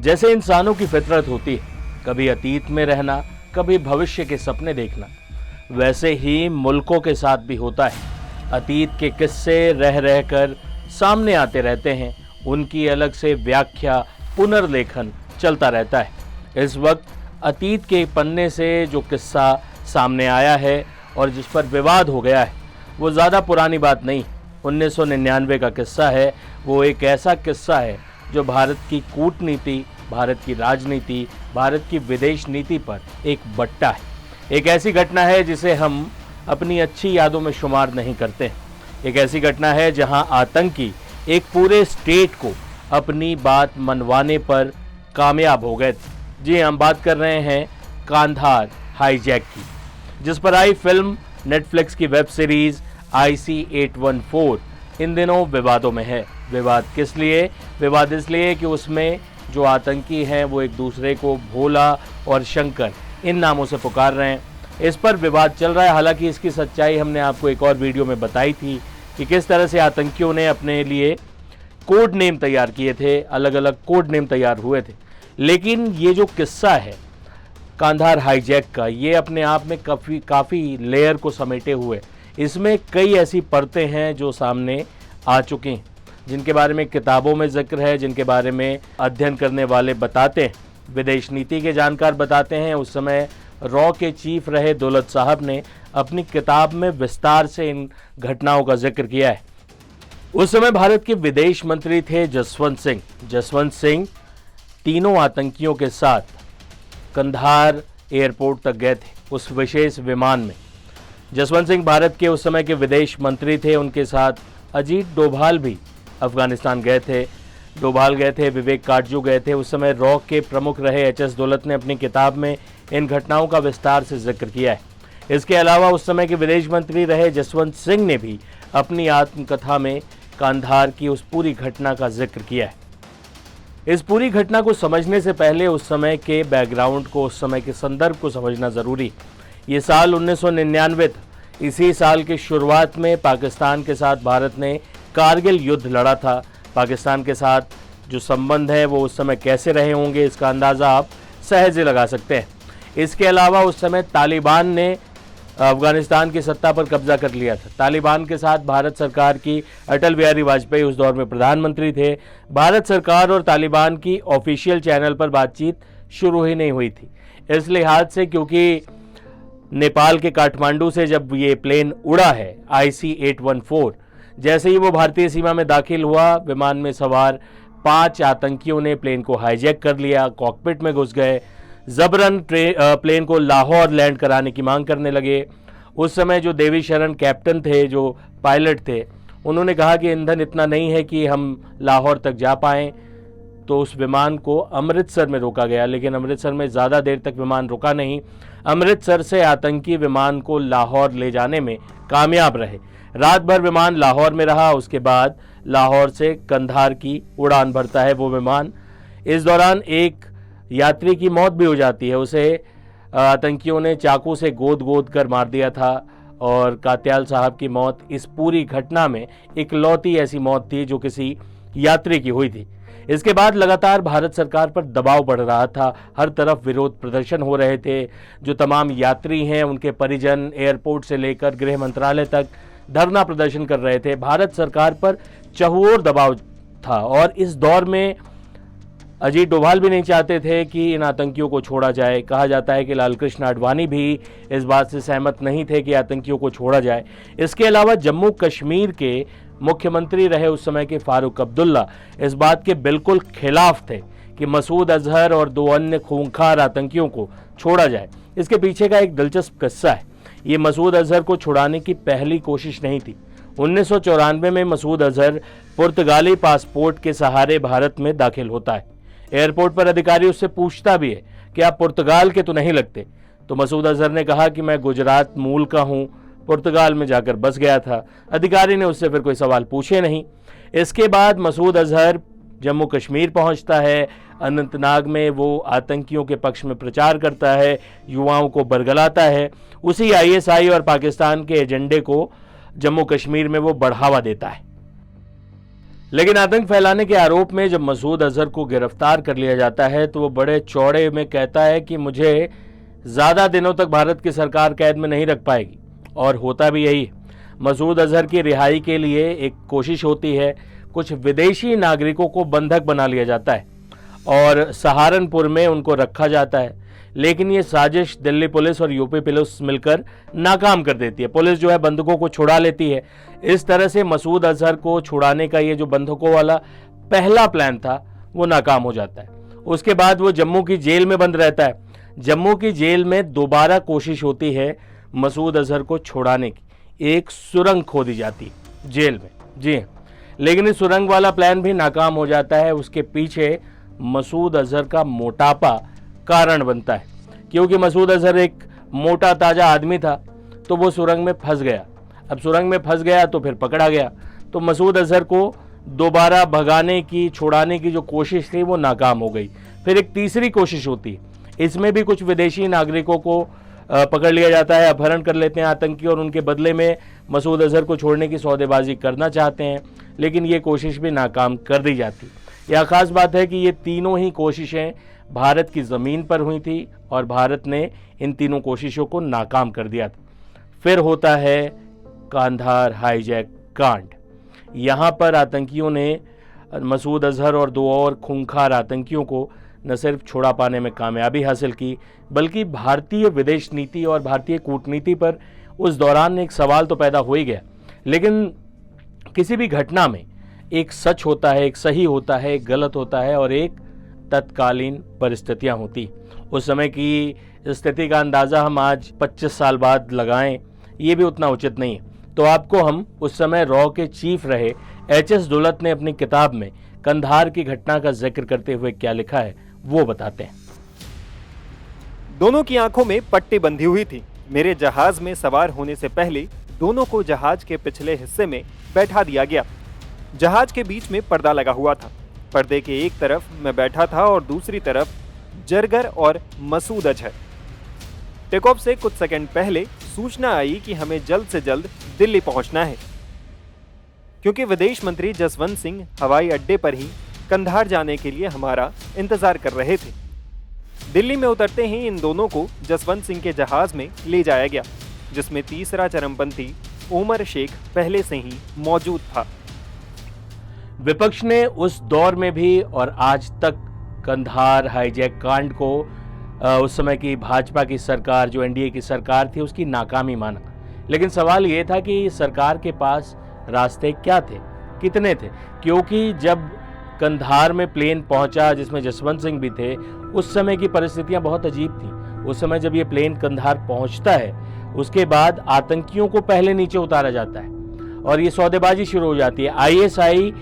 जैसे इंसानों की फितरत होती है, कभी अतीत में रहना, कभी भविष्य के सपने देखना, वैसे ही मुल्कों के साथ भी होता है। अतीत के किस्से रह रहकर सामने आते रहते हैं, उनकी अलग से व्याख्या, पुनर्लेखन चलता रहता है। इस वक्त अतीत के पन्ने से जो किस्सा सामने आया है और जिस पर विवाद हो गया है, वो ज़्यादा पुरानी बात नहीं, 1999 का किस्सा है। वो एक ऐसा किस्सा है जो भारत की कूटनीति, भारत की राजनीति, भारत की विदेश नीति पर एक बट्टा है। एक ऐसी घटना है जिसे हम अपनी अच्छी यादों में शुमार नहीं करते। एक ऐसी घटना है जहां आतंकी एक पूरे स्टेट को अपनी बात मनवाने पर कामयाब हो गए थे। जी, हम बात कर रहे हैं कांधार हाईजैक की, जिस पर आई फिल्म नेटफ्लिक्स की वेब सीरीज IC-814 इन दिनों विवादों में है। विवाद किस लिए? विवाद इसलिए कि उसमें जो आतंकी हैं वो एक दूसरे को भोला और शंकर इन नामों से पुकार रहे हैं। इस पर विवाद चल रहा है। हालांकि इसकी सच्चाई हमने आपको एक और वीडियो में बताई थी कि किस तरह से आतंकियों ने अपने लिए कोड नेम तैयार किए थे, अलग अलग कोड नेम तैयार हुए थे। लेकिन ये जो किस्सा है कांधार हाईजैक का, ये अपने आप में काफ़ी लेयर को समेटे हुए, इसमें कई ऐसी परतें हैं जो सामने आ चुकी हैं, जिनके बारे में किताबों में जिक्र है, जिनके बारे में अध्ययन करने वाले बताते हैं, विदेश नीति के जानकार बताते हैं। उस समय रॉ के चीफ रहे दौलत साहब ने अपनी किताब में विस्तार से इन घटनाओं का जिक्र किया है। उस समय भारत के विदेश मंत्री थे जसवंत सिंह। जसवंत सिंह तीनों आतंकियों के साथ कंधार एयरपोर्ट तक गए थे उस विशेष विमान में। जसवंत सिंह भारत के उस समय के विदेश मंत्री थे। उनके साथ अजीत डोभाल भी अफगानिस्तान गए थे, डोभाल गए थे, विवेक काटजू गए थे। उस समय रॉ के प्रमुख रहे HS दौलत ने अपनी किताब में इन घटनाओं का विस्तार से जिक्र किया है। इसके अलावा उस समय के विदेश मंत्री रहे जसवंत सिंह ने भी अपनी आत्मकथा में कांधार की उस पूरी घटना का जिक्र किया है। इस पूरी घटना को समझने से पहले उस समय के बैकग्राउंड को, उस समय के संदर्भ को समझना ज़रूरी। ये साल 1999 था। इसी साल की शुरुआत में पाकिस्तान के साथ भारत ने कारगिल युद्ध लड़ा था। पाकिस्तान के साथ जो संबंध है वो उस समय कैसे रहे होंगे, इसका अंदाज़ा आप सहज लगा सकते हैं। इसके अलावा उस समय तालिबान ने अफगानिस्तान की सत्ता पर कब्जा कर लिया था। तालिबान के साथ भारत सरकार की, अटल बिहारी वाजपेयी उस दौर में प्रधानमंत्री थे, भारत सरकार और तालिबान की ऑफिशियल चैनल पर बातचीत शुरू ही नहीं हुई थी। इस लिहाज से, क्योंकि नेपाल के काठमांडू से जब ये प्लेन उड़ा है IC-814, जैसे ही वो भारतीय सीमा में दाखिल हुआ, विमान में सवार 5 आतंकियों ने प्लेन को हाईजैक कर लिया, कॉकपिट में घुस गए, जबरन प्लेन को लाहौर लैंड कराने की मांग करने लगे। उस समय जो देवी शरण कैप्टन थे, जो पायलट थे, उन्होंने कहा कि ईंधन इतना नहीं है कि हम लाहौर तक जा पाएँ, तो उस विमान को अमृतसर में रोका गया। लेकिन अमृतसर में ज़्यादा देर तक विमान रुका नहीं। अमृतसर से आतंकी विमान को लाहौर ले जाने में कामयाब रहे। रात भर विमान लाहौर में रहा। उसके बाद लाहौर से कंधार की उड़ान भरता है वो विमान। इस दौरान एक यात्री की मौत भी हो जाती है। उसे आतंकियों ने चाकू से गोद कर मार दिया था और कात्याल साहब की मौत इस पूरी घटना में इकलौती ऐसी मौत थी जो किसी यात्री की हुई थी। इसके बाद लगातार भारत सरकार पर दबाव बढ़ रहा था। हर तरफ विरोध प्रदर्शन हो रहे थे। जो तमाम यात्री हैं, उनके परिजन एयरपोर्ट से लेकर गृह मंत्रालय तक धरना प्रदर्शन कर रहे थे। भारत सरकार पर चहुओर दबाव था और इस दौर में अजीत डोभाल भी नहीं चाहते थे कि इन आतंकियों को छोड़ा जाए। कहा जाता है कि लालकृष्ण आडवाणी भी इस बात से सहमत नहीं थे कि आतंकियों को छोड़ा जाए। इसके अलावा जम्मू कश्मीर के मुख्यमंत्री रहे उस समय के फारूक अब्दुल्ला इस बात के बिल्कुल खिलाफ थे कि मसूद अजहर और 2 अन्य खूंखार आतंकियों को छोड़ा जाए। इसके पीछे का एक दिलचस्प किस्सा है। ये मसूद अजहर को छुड़ाने की पहली कोशिश नहीं थी। 1994 में मसूद अजहर पुर्तगाली पासपोर्ट के सहारे भारत में दाखिल होता है। एयरपोर्ट पर अधिकारी उससे पूछता भी है कि आप पुर्तगाल के तो नहीं लगते। तो मसूद अजहर ने कहा कि मैं गुजरात मूल का हूँ, पुर्तगाल में जाकर बस गया था। अधिकारी ने उससे फिर कोई सवाल पूछे नहीं। इसके बाद मसूद अजहर जम्मू कश्मीर पहुंचता है। अनंतनाग में वो आतंकियों के पक्ष में प्रचार करता है, युवाओं को बरगलाता है। उसी ISI और पाकिस्तान के एजेंडे को जम्मू कश्मीर में वो बढ़ावा देता है। लेकिन आतंक फैलाने के आरोप में जब मसूद अजहर को गिरफ्तार कर लिया जाता है तो वो बड़े चौड़े में कहता है कि मुझे ज़्यादा दिनों तक भारत की सरकार कैद में नहीं रख पाएगी, और होता भी यही। मसूद अजहर की रिहाई के लिए एक कोशिश होती है, कुछ विदेशी नागरिकों को बंधक बना लिया जाता है और सहारनपुर में उनको रखा जाता है, लेकिन ये साजिश दिल्ली पुलिस और यूपी पुलिस मिलकर नाकाम कर देती है। पुलिस जो है बंधकों को छुड़ा लेती है। इस तरह से मसूद अजहर को छुड़ाने का ये जो बंधकों वाला पहला प्लान था वो नाकाम हो जाता है। उसके बाद वो जम्मू की जेल में बंद रहता है। जम्मू की जेल में दोबारा कोशिश होती है मसूद अजहर को छुड़ाने की। एक सुरंग खोदी जाती है जेल में, जी, लेकिन इस सुरंग वाला प्लान भी नाकाम हो जाता है। उसके पीछे मसूद अजहर का मोटापा कारण बनता है, क्योंकि मसूद अजहर एक मोटा ताजा आदमी था तो वो सुरंग में फंस गया। अब सुरंग में फंस गया तो फिर पकड़ा गया, तो मसूद अजहर को दोबारा भगाने की, छुड़ाने की जो कोशिश थी वो नाकाम हो गई। फिर एक तीसरी कोशिश होती है, इसमें भी कुछ विदेशी नागरिकों को पकड़ लिया जाता है, अपहरण कर लेते हैं आतंकी और उनके बदले में मसूद अजहर को छोड़ने की सौदेबाजी करना चाहते हैं, लेकिन ये कोशिश भी नाकाम कर दी जाती। यह खास बात है कि ये तीनों ही कोशिशें भारत की ज़मीन पर हुई थी और भारत ने इन तीनों कोशिशों को नाकाम कर दिया था। फिर होता है कांधार हाईजैक कांड। यहाँ पर आतंकियों ने मसूद अजहर और दो और खूंखार आतंकियों को न सिर्फ छुड़ा पाने में कामयाबी हासिल की, बल्कि भारतीय विदेश नीति और भारतीय कूटनीति पर उस दौरान एक सवाल तो पैदा हो ही गया। लेकिन किसी भी घटना में एक सच होता है, एक सही होता है, एक गलत होता है और एक तत्कालीन परिस्थितियां होती। उस समय की स्थिति का अंदाज़ा हम आज 25 साल बाद लगाएं, ये भी उतना उचित नहीं है। तो आपको हम उस समय रॉ के चीफ रहे एच.एस. दुलत ने अपनी किताब में कंधार की घटना का जिक्र करते हुए क्या लिखा है वो बताते हैं। दोनों की आंखों में पट्टी बंधी हुई थी। मेरे जहाज में सवार होने से पहले दोनों को जहाज के पिछले हिस्से में बैठा दिया गया। जहाज के बीच में पर्दा लगा हुआ था। पर्दे के एक तरफ मैं बैठा था और दूसरी तरफ जरगर और मसूद अजहर। टेक ऑफ से कुछ सेकंड पहले सूचना आई कि हमें जल्द से जल्द दिल्ली पहुंचना है, क्योंकि विदेश मंत्री जसवंत सिंह हवाई अड्डे पर ही कंधार जाने के लिए हमारा इंतजार कर रहे थे। दिल्ली में उतरते ही इन दोनों को जसवंत सिंह के जहाज में ले जाया गया, जिसमें तीसरा चरमपंथी उमर शेख पहले से ही मौजूद था। विपक्ष ने उस दौर में भी और आज तक कंधार हाईजैक कांड को उस समय की भाजपा की सरकार, जो एनडीए की सरकार थी, उसकी नाकामी माना। लेकिन सवाल ये था कि सरकार के पास रास्ते क्या थे, कितने थे, क्योंकि जब कंधार में प्लेन पहुंचा जिसमें जसवंत सिंह भी थे, उस समय की परिस्थितियां बहुत अजीब थी। उस समय जब ये प्लेन कंधार पहुंचता है, उसके बाद आतंकियों को पहले नीचे उतारा जाता है और ये सौदेबाजी शुरू हो जाती है। आईएसआई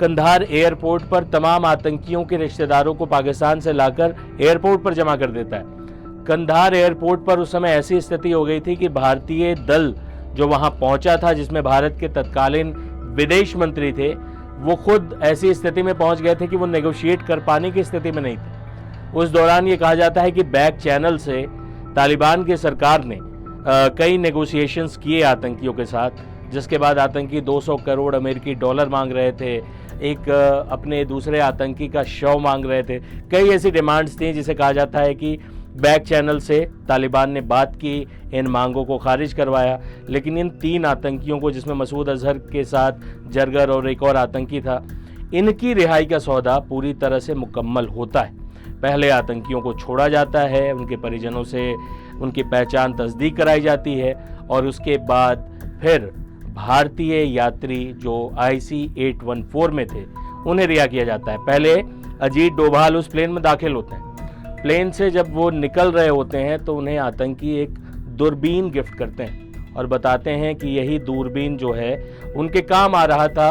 कंधार एयरपोर्ट पर तमाम आतंकियों के रिश्तेदारों को पाकिस्तान से लाकर एयरपोर्ट पर जमा कर देता है। कंधार एयरपोर्ट पर उस समय ऐसी स्थिति हो गई थी कि भारतीय दल जो वहां पहुंचा था, जिसमें भारत के तत्कालीन विदेश मंत्री थे, वो खुद ऐसी स्थिति में पहुंच गए थे कि वो नेगोशिएट कर पाने की स्थिति में नहीं थे। उस दौरान ये कहा जाता है कि बैक चैनल से तालिबान की सरकार ने कई नेगोशिएशंस किए आतंकियों के साथ, जिसके बाद आतंकी 200 करोड़ अमेरिकी डॉलर मांग रहे थे, एक अपने दूसरे आतंकी का शव मांग रहे थे। कई ऐसी डिमांड्स थी जिसे कहा जाता है कि बैक चैनल से तालिबान ने बात की, इन मांगों को खारिज करवाया। लेकिन इन तीन आतंकियों को, जिसमें मसूद अजहर के साथ जरगर और एक और आतंकी था, इनकी रिहाई का सौदा पूरी तरह से मुकम्मल होता है। पहले आतंकियों को छोड़ा जाता है, उनके परिजनों से उनकी पहचान तस्दीक कराई जाती है और उसके बाद फिर भारतीय यात्री जो IC-814 में थे उन्हें रिहा किया जाता है। पहले अजीत डोभाल उस प्लेन में दाखिल होते हैं। प्लेन से जब वो निकल रहे होते हैं तो उन्हें आतंकी एक दूरबीन गिफ्ट करते हैं और बताते हैं कि यही दूरबीन जो है उनके काम आ रहा था।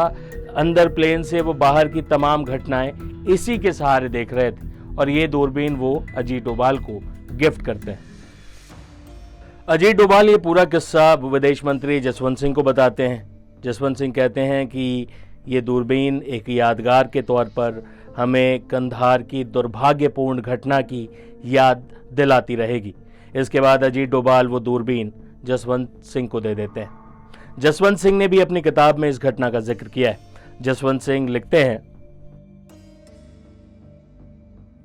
अंदर प्लेन से वो बाहर की तमाम घटनाएं इसी के सहारे देख रहे थे और ये दूरबीन वो अजीत डोभाल को गिफ्ट करते हैं। अजीत डोभाल ये पूरा किस्सा विदेश मंत्री जसवंत सिंह को बताते हैं। जसवंत सिंह कहते हैं कि ये दूरबीन एक यादगार के तौर पर हमें कंधार की दुर्भाग्यपूर्ण घटना की याद दिलाती रहेगी। इसके बाद अजीत डोभाल वो दूरबीन जसवंत सिंह को दे देते हैं। जसवंत सिंह ने भी अपनी किताब में इस घटना का जिक्र किया है। जसवंत सिंह लिखते हैं,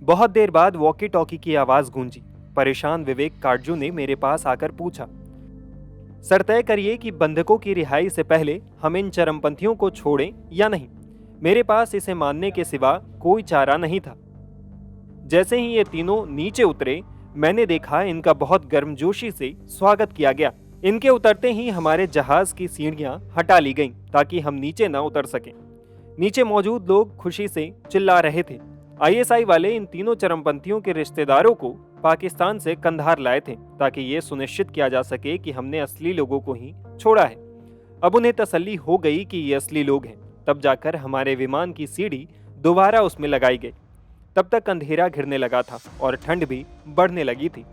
बहुत देर बाद वॉकी टॉकी की आवाज गूंजी। परेशान विवेक काटजू ने मेरे पास आकर पूछा, सर तय करिए कि बंधकों की रिहाई से पहले हम इन चरमपंथियों को छोड़ें या नहीं। मेरे पास इसे मानने के सिवा कोई चारा नहीं था। जैसे ही ये तीनों नीचे उतरे, मैंने देखा इनका बहुत गर्मजोशी से स्वागत किया गया। इनके उतरते ही हमारे जहाज की सीढ़ियां हटा ली गईं ताकि हम नीचे न उतर सकें। नीचे मौजूद लोग खुशी से चिल्ला रहे थे। आईएसआई वाले इन तीनों चरमपंथियों के रिश्तेदारों को पाकिस्तान से कंधार लाए थे ताकि ये सुनिश्चित किया जा सके कि हमने असली लोगों को ही छोड़ा है। अब उन्हें तसल्ली हो गई कि ये असली लोग हैं। तब जाकर हमारे विमान की सीढ़ी दोबारा उसमें लगाई गई। तब तक अंधेरा घिरने लगा था और ठंड भी बढ़ने लगी थी।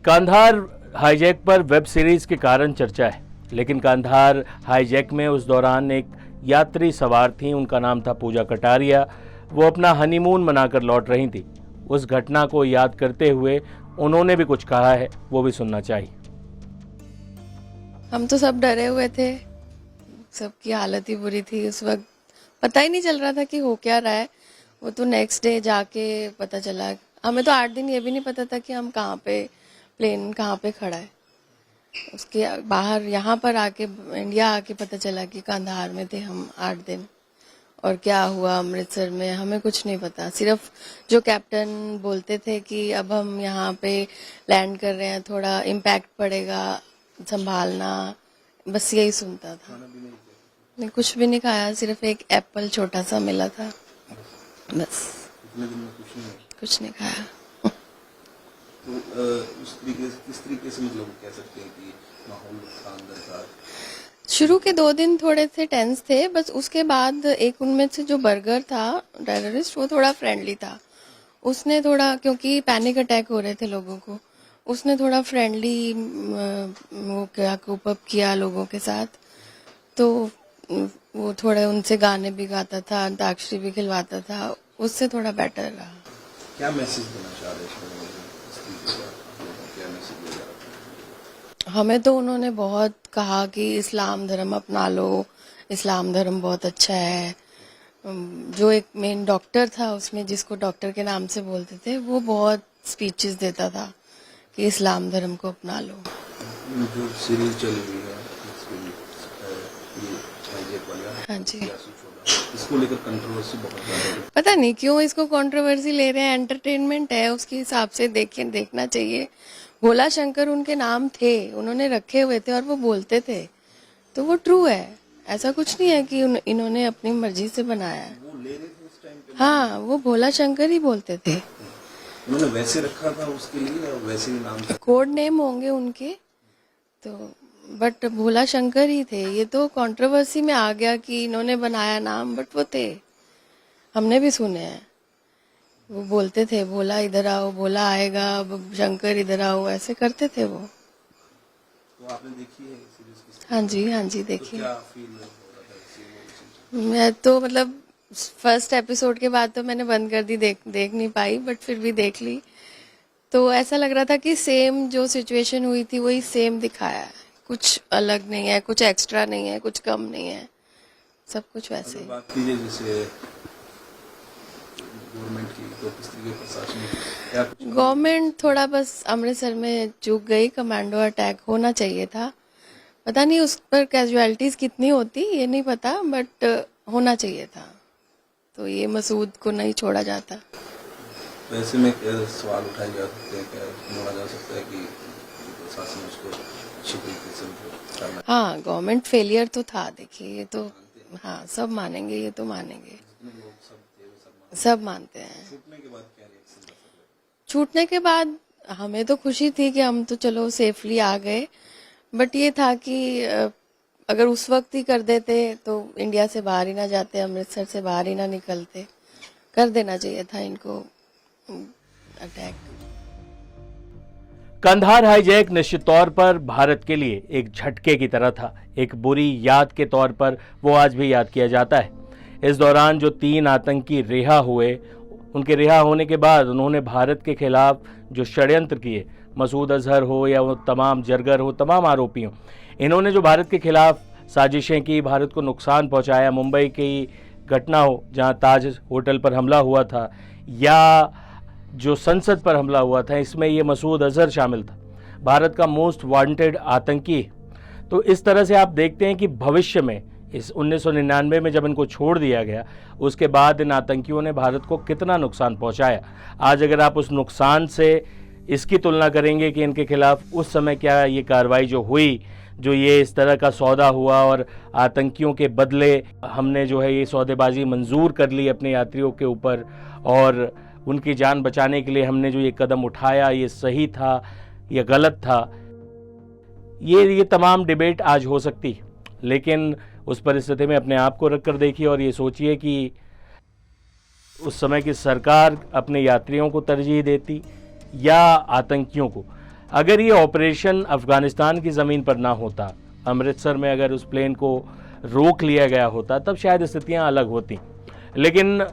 कांधार हाईजैक पर वेब सीरीज के कारण चर्चा है, लेकिन कांधार हाईजैक में उस दौरान एक यात्री सवार थी, उनका नाम था पूजा कटारिया। वो अपना हनीमून मनाकर लौट रही थी। उस घटना को याद करते हुए उन्होंने भी कुछ कहा है, वो भी सुनना चाहिए। हम तो सब डरे हुए थे, सबकी हालत ही बुरी थी। उस वक्त पता ही नहीं चल रहा था कि हो क्या रहा है। वो तो नेक्स्ट डे जाके पता चला। हमें तो 8 दिन ये भी नहीं पता था कि हम कहाँ पे, प्लेन कहाँ पे खड़ा है। उसके बाहर यहाँ पर आके, इंडिया आके पता चला कि कंधार में थे हम 8 दिन। और क्या हुआ अमृतसर में हमें कुछ नहीं पता। सिर्फ जो कैप्टन बोलते थे कि अब हम यहाँ पे लैंड कर रहे हैं, थोड़ा इम्पैक्ट पड़ेगा, संभालना, बस यही सुनता था। नहीं, कुछ भी नहीं खाया, सिर्फ एक एप्पल छोटा सा मिला था, बस। कुछ नहीं खाया। तो किस तरीके से मतलब कह सकते हैं कि माहौल था अंदर का? शुरू के 2 दिन थोड़े से टेंस थे, बस उसके बाद एक उनमें से जो बर्गर था टेररिस्ट, वो थोड़ा फ्रेंडली था। उसने थोड़ा, क्योंकि पैनिक अटैक हो रहे थे लोगों को, उसने थोड़ा फ्रेंडली वो क्या कोप अप किया लोगों के साथ। तो वो थोड़े उनसे गाने भी गाता था, अंताक्षरी भी खिलवाता था, उससे थोड़ा बेटर रहा। क्या मैसेज देना चाह रहे हैं? क्या मैसेज दे रहा है? हमें तो उन्होंने बहुत कहा कि इस्लाम धर्म अपना लो, इस्लाम धर्म बहुत अच्छा है। जो एक मेन डॉक्टर था उसमें, जिसको डॉक्टर के नाम से बोलते थे, वो बहुत स्पीचेस देता था कि इस्लाम धर्म को अपना लो। जो सीरीज चली हुई है हाँ जी, इसको लेकर कंट्रोवर्सी बहुत ज्यादा है। पता नहीं क्यों इसको कंट्रोवर्सी ले रहे हैं। एंटरटेनमेंट है, उसके हिसाब से देखना चाहिए। भोला शंकर उनके नाम थे, उन्होंने रखे हुए थे और वो बोलते थे, तो वो ट्रू है। ऐसा कुछ नहीं है कि इन्होंने अपनी मर्जी से बनाया है। वो ले रहे थे उस टाइम पे? हाँ, वो भोला शंकर ही बोलते थे। उन्होंने वैसे रखा था उसके लिए, और वैसे ही नाम था। कोड नेम होंगे उनके, तो बट भोला शंकर ही थे। ये तो कंट्रोवर्सी में आ गया कि इन्होंने बनाया नाम, बट वो थे, हमने भी सुने हैं। वो बोलते थे भोला इधर आओ, भोला आएगा, शंकर इधर आओ, ऐसे करते थे वो। तो आपने देखी है सीरीज? हाँ जी, हाँ जी, तो देखिए। क्या फील हो रहा था? मैं तो मतलब फर्स्ट एपिसोड के बाद तो मैंने बंद कर दी, देख नहीं पाई, बट फिर भी देख ली। तो ऐसा लग रहा था कि सेम जो सिचुएशन हुई थी वही सेम दिखाया है। कुछ अलग नहीं है, कुछ एक्स्ट्रा नहीं है, कुछ कम नहीं है, सब कुछ वैसे ही। बात कीजिए जैसे गवर्नमेंट की, तो किस तरीके प्रशासन क्या कुछ? गवर्नमेंट थोड़ा बस अमृतसर में चूक गई। कमांडो अटैक होना चाहिए था। पता नहीं उस पर कैजुअलिटीज कितनी होती, ये नहीं पता, बट होना चाहिए था। तो ये मसूद को नहीं छोड़ा जाता। वैसे में क्या सवाल उठाए जा सकते हैं, क्या बोला जा सकता है कि प्रशासन उसको अच्छी तरीके से करना? हाँ, गवर्नमेंट फेलियर तो था। देखिए, ये तो हाँ, सब मानेंगे, ये तो मानेंगे, सब मानते हैं। छूटने के बाद क्या रिएक्शन था? छूटने के बाद हमें तो खुशी थी कि हम तो चलो सेफली आ गए, बट ये था कि अगर उस वक्त ही कर देते तो इंडिया से बाहर ही ना जाते, अमृतसर से बाहर ही ना निकलते। कर देना चाहिए था इनको अटैक। कंधार हाईजैक निश्चित तौर पर भारत के लिए एक झटके की तरह था। एक बुरी याद के तौर पर वो आज भी याद किया जाता है। इस दौरान जो 3 आतंकी रिहा हुए, उनके रिहा होने के बाद उन्होंने भारत के खिलाफ जो षड्यंत्र किए, मसूद अजहर हो या वो तमाम जरगर हो, तमाम आरोपियों, इन्होंने जो भारत के खिलाफ साजिशें की, भारत को नुकसान पहुंचाया, मुंबई की घटना हो जहां ताज होटल पर हमला हुआ था, या जो संसद पर हमला हुआ था, इसमें ये मसूद अजहर शामिल था, भारत का मोस्ट वांटेड आतंकी। तो इस तरह से आप देखते हैं कि भविष्य में इस 1999 में जब इनको छोड़ दिया गया, उसके बाद इन आतंकियों ने भारत को कितना नुकसान पहुंचाया। आज अगर आप उस नुकसान से इसकी तुलना करेंगे कि इनके खिलाफ उस समय क्या ये कार्रवाई जो हुई, जो ये इस तरह का सौदा हुआ और आतंकियों के बदले हमने जो है ये सौदेबाजी मंजूर कर ली अपने यात्रियों के ऊपर, और उनकी जान बचाने के लिए हमने जो ये कदम उठाया, ये सही था या गलत था, ये तमाम डिबेट आज हो सकती है। लेकिन उस परिस्थिति में अपने आप को रख कर देखिए और ये सोचिए कि उस समय की सरकार अपने यात्रियों को तरजीह देती या आतंकियों को। अगर ये ऑपरेशन अफगानिस्तान की ज़मीन पर ना होता, अमृतसर में अगर उस प्लेन को रोक लिया गया होता, तब शायद स्थितियां अलग होती। लेकिन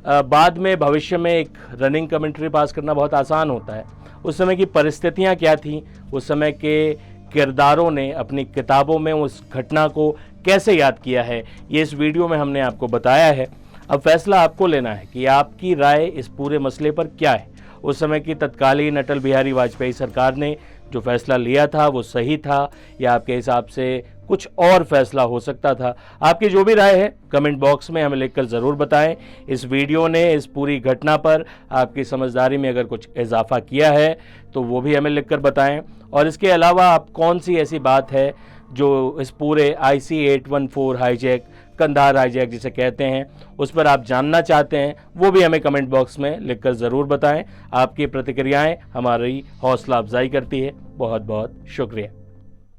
बाद में भविष्य में एक रनिंग कमेंट्री पास करना बहुत आसान होता है। उस समय की परिस्थितियां क्या थीं, उस समय के किरदारों ने अपनी किताबों में उस घटना को कैसे याद किया है, ये इस वीडियो में हमने आपको बताया है। अब फैसला आपको लेना है कि आपकी राय इस पूरे मसले पर क्या है। उस समय की तत्कालीन अटल बिहारी वाजपेयी सरकार ने जो फैसला लिया था वो सही था, या आपके हिसाब से कुछ और फैसला हो सकता था। आपकी जो भी राय है कमेंट बॉक्स में हमें लिखकर ज़रूर बताएं। इस वीडियो ने इस पूरी घटना पर आपकी समझदारी में अगर कुछ इजाफा किया है तो वो भी हमें लिखकर बताएं। और इसके अलावा आप कौन सी ऐसी बात है जो इस पूरे IC-814 हाईजैक, कंधार हाईजैक जिसे कहते हैं, उस पर आप जानना चाहते हैं, वो भी हमें कमेंट बॉक्स में लिखकर ज़रूर बताएं। आपकी प्रतिक्रियाएं हमारी हौसला अफजाई करती है। बहुत बहुत शुक्रिया।